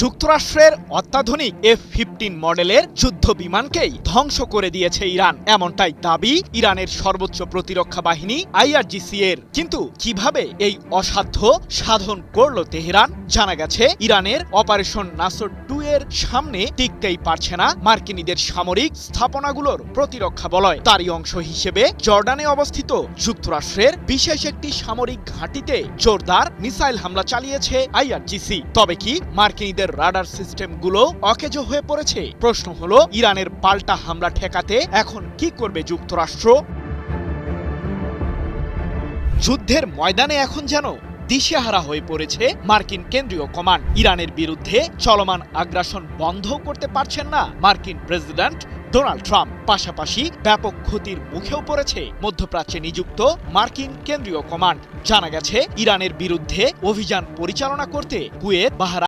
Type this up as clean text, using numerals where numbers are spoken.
যুক্তরাষ্ট্রের অত্যাধুনিক F-15 মডেলের যুদ্ধ বিমানকেই ধ্বংস করে দিয়েছে ইরান, এমনটাই দাবি ইরানের সর্বোচ্চ প্রতিরক্ষা বাহিনী IRGC এর। কিন্তু কিভাবে এই অসাধ্য সাধন করল তেহরান? জানা গেছে ইরানের অপারেশন নাসর 2 এর সামনে টিকতেই পারছে না মার্কিনীদের সামরিক স্থাপনাগুলোর প্রতিরক্ষা বলয়। তারই অংশ হিসেবে জর্ডানে অবস্থিত যুক্তরাষ্ট্রের বিশেষ একটি সামরিক ঘাঁটিতে জোরদার মিসাইল হামলা চালিয়েছে IRGC। তবে কি মার্কিনীদের রাডার সিস্টেমগুলো অকেজো হয়ে পড়েছে? প্রশ্ন হলো, ইরানের পাল্টা হামলা ঠেকাতে এখন কি করবে যুক্তরাষ্ট্র? যুদ্ধের ময়দানে এখন যেন দিশেহারা হয়ে পড়েছে মার্কিন কেন্দ্রীয় কমান্ড। ইরানের বিরুদ্ধে চলমান আগ্রাসন বন্ধ করতে পারছেন না মার্কিন প্রেসিডেন্ট ডোনাল্ড ট্রাম্প। পাশাপাশি ব্যাপক ক্ষতির মুখেও পড়েছে মধ্যপ্রাচ্যে নিযুক্ত মার্কিন কেন্দ্রীয় কমান্ড। জানা গেছে ইরানের বিরুদ্ধে অভিযান পরিচালনা করতে কুয়েত, বাহরাইন